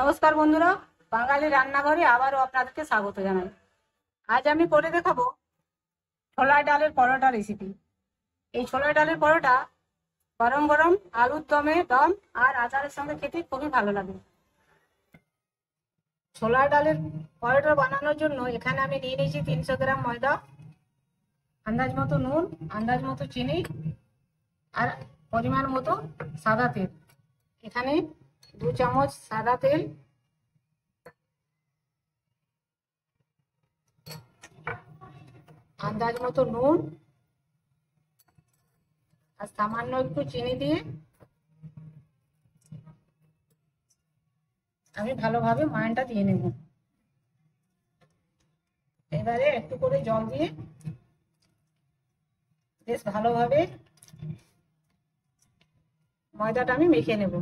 নমস্কার বন্ধুরা, বাঙালি রান্নাঘরে আবারও আপনাদেরকে স্বাগত জানাই। আজ আমি করে দেখাবো ছোলার ডালের পরোটা রেসিপি। এই ছোলার ডালের পরোটা গরম গরম আলুর দম আর আচারের সঙ্গে খেতে খুবই ভালো লাগে। ছোলার ডালের পরোটা বানানোর জন্য এখানে আমি নিয়ে নিয়েছি 300 গ্রাম ময়দা, আন্দাজ মতো নুন, আন্দাজ মতো চিনি আর পরিমাণ মতো সাদা তেল। এখানে 2 চামচ সাদা তেল, আন্দাজ মতো নুন আর সামান্য একটু চিনি দিয়ে আমি ভালোভাবে ময়ানটা দিয়ে নেব। এবারে একটু করে জল দিয়ে বেশ ভালোভাবে ময়দাটা আমি মেখে নেব।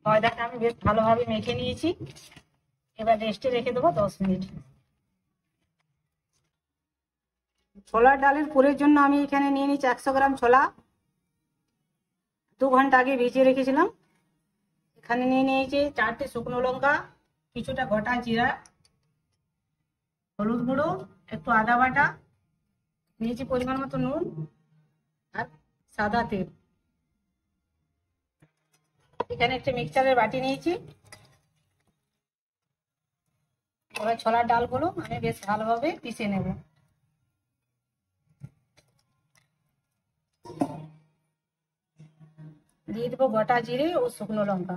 ময়দাটা আমি বেশ ভালোভাবে মেখে নিয়েছি। এবার রেস্টে রেখে দেবো 10 মিনিট। ছোলার ডালের পুরের জন্য আমি এখানে নিয়ে নিচ্ছি 100 গ্রাম ছোলা। 2 ঘন্টা আগে ভিজিয়ে রেখেছিলাম। এখানে নিয়ে নিয়েছি 4টে শুকনো লঙ্কা, কিছুটা গোটা জিরা, হলুদ গুঁড়ো, একটু আদা বাটা, নিয়েছি পরিমাণ মতো নুন আর সাদা তেল। এখানে একটা মিক্সচারের বাটি নিয়েছি। এবার ছোলার ডালগুলো আমি বেশ ভালোভাবে পিষে নেব। দিয়ে দেবো গোটা জিরে ও শুকনো লঙ্কা।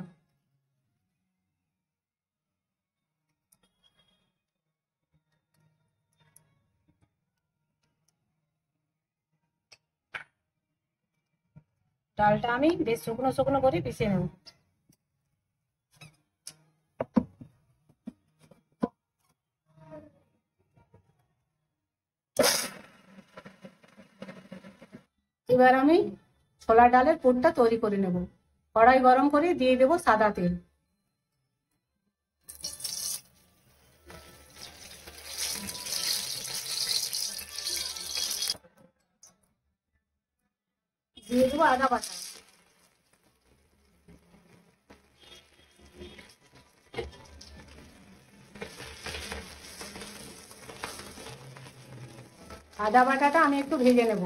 ডালটা আমি বেশ শুকনো শুকনো করে পিষে নেব। এবার আমি ছোলা ডালের পুরটা তৈরি করে নেব। কড়াই গরম করে দিয়ে দেবো সাদা তেল। দিয়ে দেবো আদা বাটা। আদা বাটাটা আমি একটু ভেজে নেব।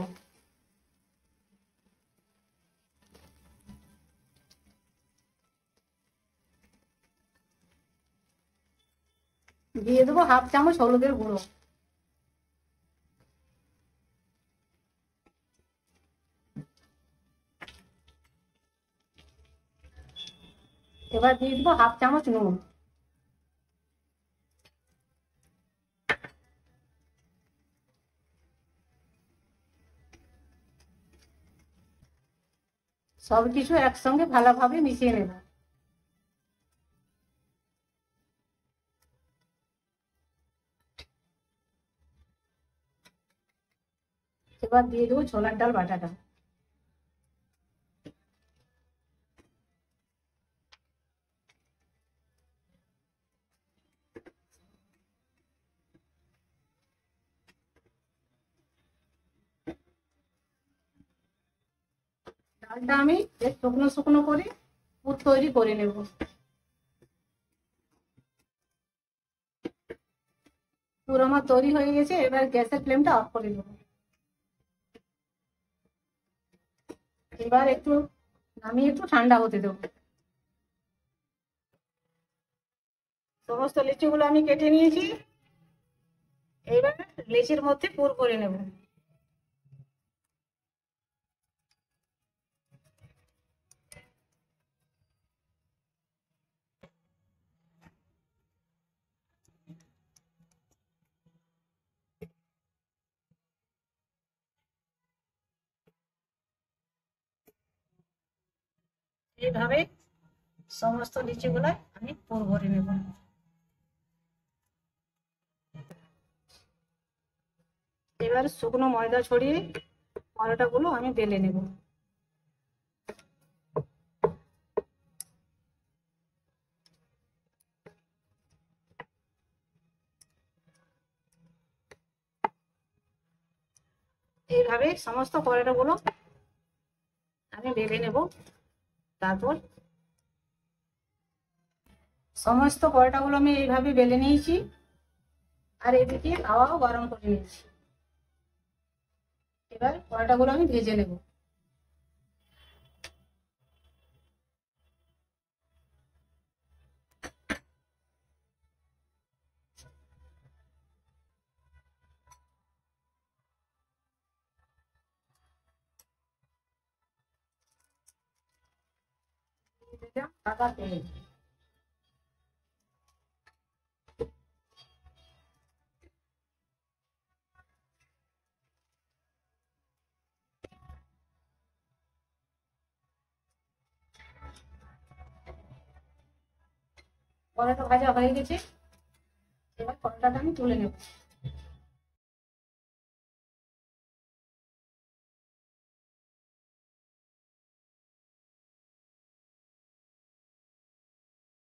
দিয়ে দেবো 1/2 চামচ হলুদের গুঁড়ো। এবার দিয়ে দেবো 1/2 চামচ নুন। সবকিছু একসঙ্গে ভালোভাবে মিশিয়ে নেব। এবার দিয়ে দেবো ছোলার ডাল বাটাটা। ডালটা আমি বেশ শুকনো শুকনো করে পুর তৈরি করে নেব। পুর আমার তৈরি হয়ে গেছে। এবার গ্যাসের ফ্লেমটা অফ করে দেবো। এবার একটু নামিয়ে একটু ঠান্ডা হতে দেবো। সমস্ত লিচিগুলো আমি কেটে নিয়েছি। এবার লিচির মধ্যে পুর করে নেব। এইভাবে সমস্ত লিচিগুলো আমি পুর ভরে নেব। এবার শুকনো ময়দা ছড়িয়ে পরোটাগুলো আমি বেলে নেব। এইভাবে সমস্ত পরোটাগুলো আমি বেলে নেব। তারপর সমস্ত পরোটাগুলো আমি এইভাবে বেলে নিয়েছি, আর এদিকে তাওয়াও গরম করে নিয়েছি। এবার পরোটাগুলো আমি ভেজে নেব। সাদা তেল, পরোটা ভাজা হয়ে গেছে। এবার পরোটাটা আমি তুলে নেব।